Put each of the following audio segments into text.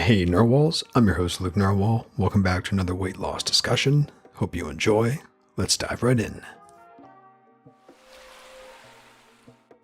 Hey Narwhals, I'm your host Luke Narwhal. Welcome back to another weight loss discussion. Hope you enjoy. Let's dive right in.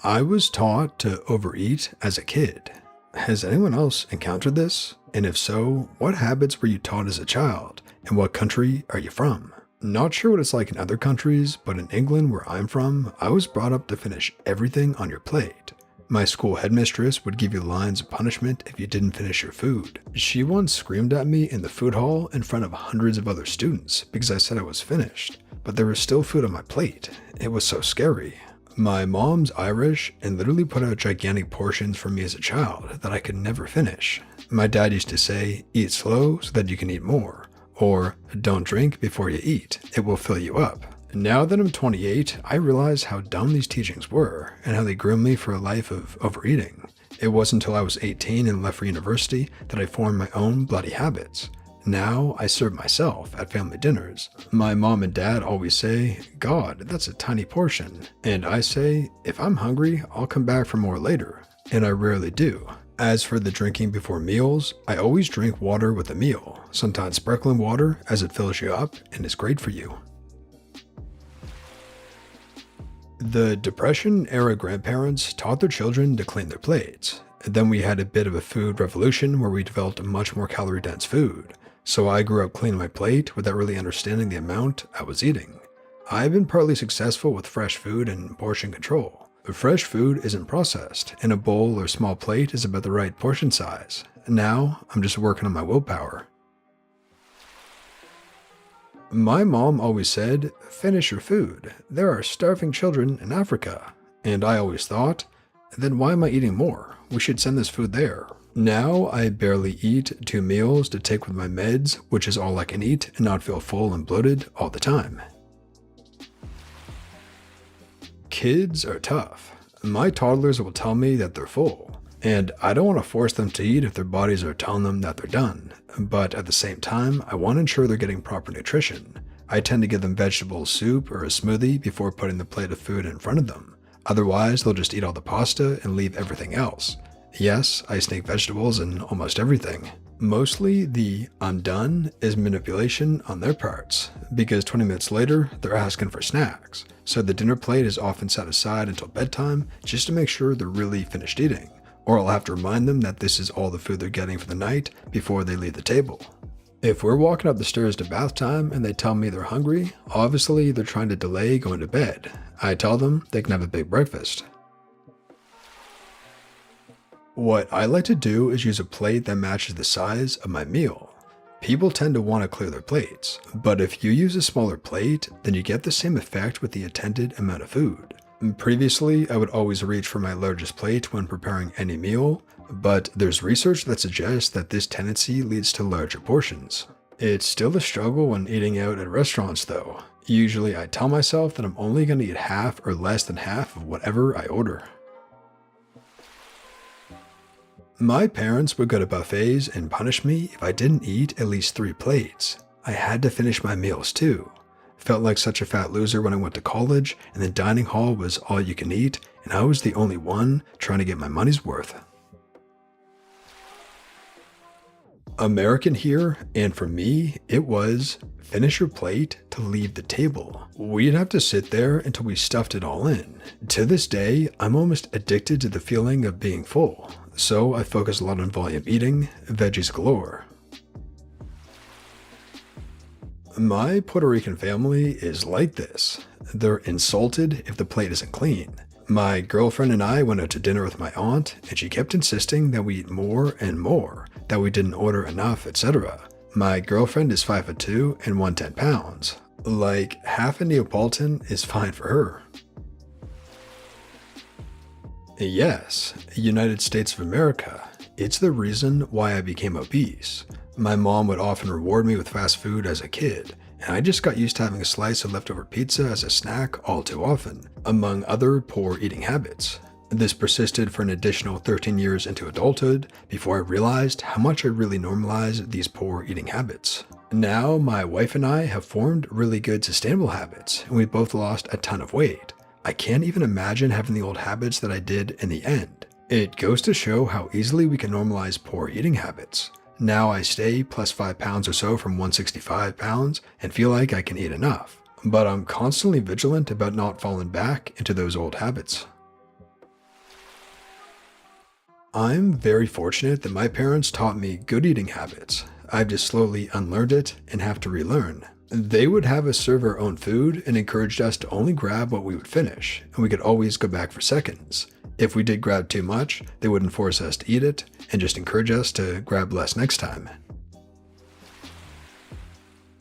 I was taught to overeat as a kid. Has anyone else encountered this? And if so, what habits were you taught as a child? And what country are you from? Not sure what it's like in other countries, but in England, where I'm from, I was brought up to finish everything on your plate. My school headmistress would give you lines of punishment if you didn't finish your food. She once screamed at me in the food hall in front of hundreds of other students because I said I was finished, but there was still food on my plate. It was so scary. My mom's Irish and literally put out gigantic portions for me as a child that I could never finish. My dad used to say, eat slow so that you can eat more, or don't drink before you eat, it will fill you up. Now that I'm 28, I realize how dumb these teachings were and how they groomed me for a life of overeating. It wasn't until I was 18 and left for university that I formed my own bloody habits. Now I serve myself at family dinners. My mom and dad always say, God, that's a tiny portion. And I say, if I'm hungry, I'll come back for more later. And I rarely do. As for the drinking before meals, I always drink water with a meal, sometimes sparkling water as it fills you up and is great for you. The Depression-era grandparents taught their children to clean their plates. Then we had a bit of a food revolution where we developed a much more calorie-dense food. So I grew up cleaning my plate without really understanding the amount I was eating. I've been partly successful with fresh food and portion control. Fresh food isn't processed, and a bowl or small plate is about the right portion size. Now, I'm just working on my willpower. My mom always said, finish your food. There are starving children in Africa. And I always thought, then why am I eating more? We should send this food there. Now I barely eat 2 meals to take with my meds, which is all I can eat and not feel full and bloated all the time. Kids are tough. My toddlers will tell me that they're full. And I don't want to force them to eat if their bodies are telling them that they're done. But at the same time, I want to ensure they're getting proper nutrition. I tend to give them vegetable soup or a smoothie before putting the plate of food in front of them. Otherwise, they'll just eat all the pasta and leave everything else. Yes, I sneak vegetables in almost everything. Mostly the I'm done is manipulation on their parts, because 20 minutes later, they're asking for snacks. So the dinner plate is often set aside until bedtime just to make sure they're really finished eating. Or I'll have to remind them that this is all the food they're getting for the night before they leave the table. If we're walking up the stairs to bath time and they tell me they're hungry, obviously they're trying to delay going to bed. I tell them they can have a big breakfast. What I like to do is use a plate that matches the size of my meal. People tend to want to clear their plates, but if you use a smaller plate, then you get the same effect with the intended amount of food. Previously, I would always reach for my largest plate when preparing any meal, but there's research that suggests that this tendency leads to larger portions. It's still a struggle when eating out at restaurants though. Usually I tell myself that I'm only going to eat half or less than half of whatever I order. My parents would go to buffets and punish me if I didn't eat at least 3 plates. I had to finish my meals too. Felt like such a fat loser when I went to college and the dining hall was all you can eat and I was the only one trying to get my money's worth. American here, and for me, it was finish your plate to leave the table. We'd have to sit there until we stuffed it all in. To this day, I'm almost addicted to the feeling of being full, so I focus a lot on volume eating, veggies galore. My Puerto Rican family is like this. They're insulted if the plate isn't clean. My girlfriend and I went out to dinner with my aunt, and she kept insisting that we eat more and more, that we didn't order enough, etc. My girlfriend is 5'2" and 110 pounds. Like, half a Neapolitan is fine for her. Yes, United States of America. It's the reason why I became obese. My mom would often reward me with fast food as a kid, and I just got used to having a slice of leftover pizza as a snack all too often, among other poor eating habits. This persisted for an additional 13 years into adulthood before I realized how much I really normalized these poor eating habits. Now, my wife and I have formed really good sustainable habits, and we both lost a ton of weight. I can't even imagine having the old habits that I did in the end. It goes to show how easily we can normalize poor eating habits. Now I stay plus 5 pounds or so from 165 pounds and feel like I can eat enough. But I'm constantly vigilant about not falling back into those old habits. I'm very fortunate that my parents taught me good eating habits. I've just slowly unlearned it and have to relearn. They would have us serve our own food and encouraged us to only grab what we would finish, and we could always go back for seconds. If we did grab too much, they wouldn't force us to eat it and just encourage us to grab less next time.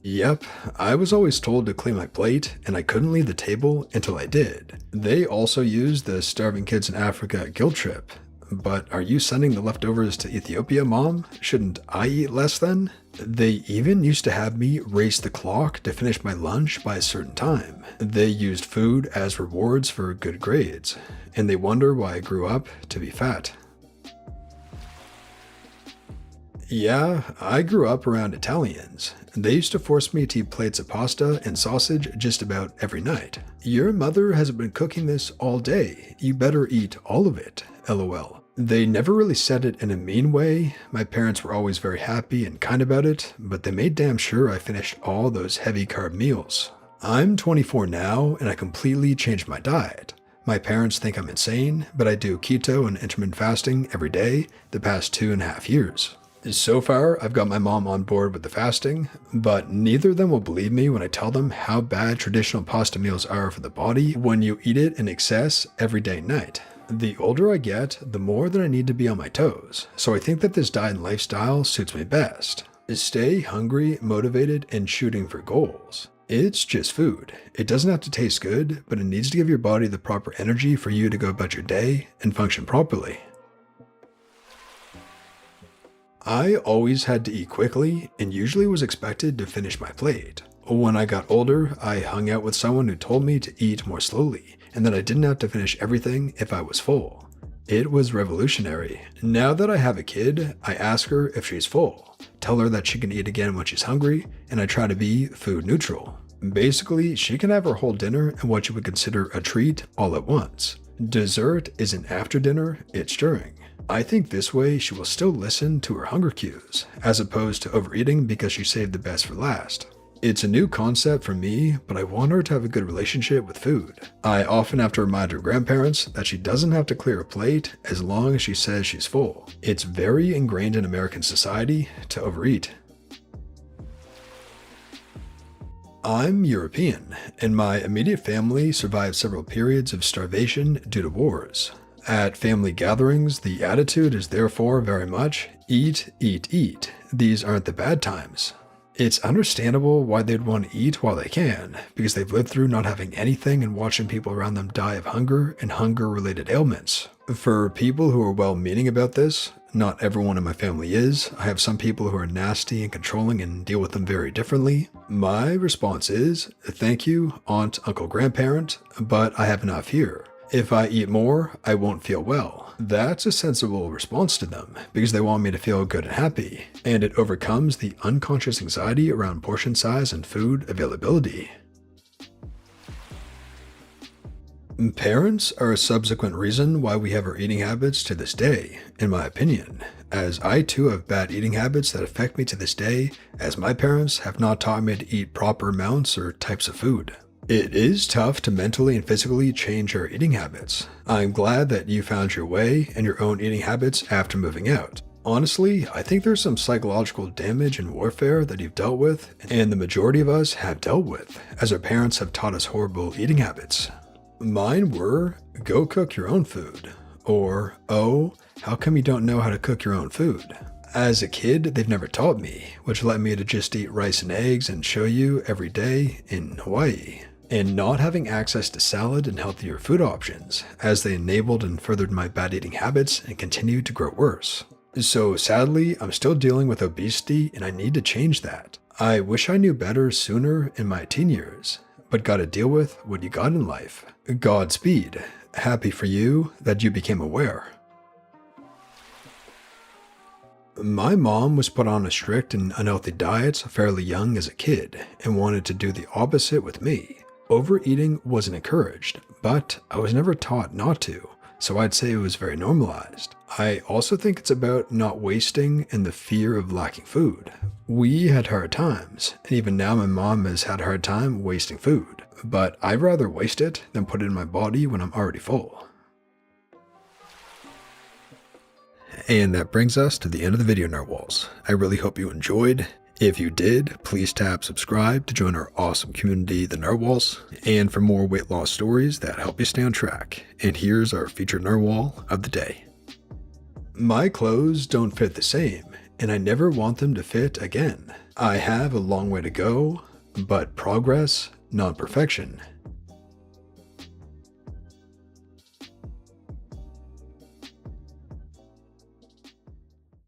Yep, I was always told to clean my plate, and I couldn't leave the table until I did. They also used the starving kids in Africa guilt trip. But are you sending the leftovers to Ethiopia, Mom? Shouldn't I eat less then? They even used to have me race the clock to finish my lunch by a certain time. They used food as rewards for good grades, and they wonder why I grew up to be fat. Yeah, I grew up around Italians. They used to force me to eat plates of pasta and sausage just about every night. Your mother hasn't been cooking this all day. You better eat all of it, LOL. They never really said it in a mean way. My parents were always very happy and kind about it, but they made damn sure I finished all those heavy carb meals. I'm 24 now, and I completely changed my diet. My parents think I'm insane, but I do keto and intermittent fasting every day the past 2.5 years. So far, I've got my mom on board with the fasting, but neither of them will believe me when I tell them how bad traditional pasta meals are for the body when you eat it in excess every day and night. The older I get, the more that I need to be on my toes, so I think that this diet and lifestyle suits me best. Stay hungry, motivated, and shooting for goals. It's just food. It doesn't have to taste good, but it needs to give your body the proper energy for you to go about your day and function properly. I always had to eat quickly and usually was expected to finish my plate. When I got older, I hung out with someone who told me to eat more slowly and that I didn't have to finish everything if I was full. It was revolutionary. Now that I have a kid, I ask her if she's full, tell her that she can eat again when she's hungry, and I try to be food neutral. Basically, she can have her whole dinner and what you would consider a treat all at once. Dessert isn't after dinner, it's during. I think this way she will still listen to her hunger cues, as opposed to overeating because she saved the best for last. It's a new concept for me, but I want her to have a good relationship with food. I often have to remind her grandparents that she doesn't have to clear her plate as long as she says she's full. It's very ingrained in American society to overeat. I'm European, and my immediate family survived several periods of starvation due to wars. At family gatherings, the attitude is therefore very much, eat, eat, eat. These aren't the bad times. It's understandable why they'd want to eat while they can, because they've lived through not having anything and watching people around them die of hunger and hunger-related ailments. For people who are well-meaning about this, not everyone in my family is. I have some people who are nasty and controlling and deal with them very differently. My response is, thank you, aunt, uncle, grandparent, but I have enough here. If I eat more, I won't feel well. That's a sensible response to them, because they want me to feel good and happy, and it overcomes the unconscious anxiety around portion size and food availability. Parents are a subsequent reason why we have our eating habits to this day, in my opinion, as I too have bad eating habits that affect me to this day, as my parents have not taught me to eat proper amounts or types of food. It is tough to mentally and physically change our eating habits. I'm glad that you found your way and your own eating habits after moving out. Honestly, I think there's some psychological damage and warfare that you've dealt with, and the majority of us have dealt with, as our parents have taught us horrible eating habits. Mine were, go cook your own food, or, oh, how come you don't know how to cook your own food? As a kid, they've never taught me, which led me to just eat rice and eggs and shoyu every day in Hawaii, and not having access to salad and healthier food options, as they enabled and furthered my bad eating habits and continued to grow worse. So sadly, I'm still dealing with obesity and I need to change that. I wish I knew better sooner in my teen years, but gotta deal with what you got in life. Godspeed. Happy for you that you became aware. My mom was put on a strict and unhealthy diet fairly young as a kid and wanted to do the opposite with me. Overeating wasn't encouraged, but I was never taught not to. so I'd say it was very normalized. I also think it's about not wasting and the fear of lacking food. We had hard times, and even now my mom has had a hard time wasting food, but I'd rather waste it than put it in my body when I'm already full. And that brings us to the end of the video, Narwhals. I really hope you enjoyed. If you did, please tap subscribe to join our awesome community, the Narwhals, and for more weight loss stories that help you stay on track. And here's our featured Narwhal of the day. My clothes don't fit the same, and I never want them to fit again. I have a long way to go, but progress, not perfection.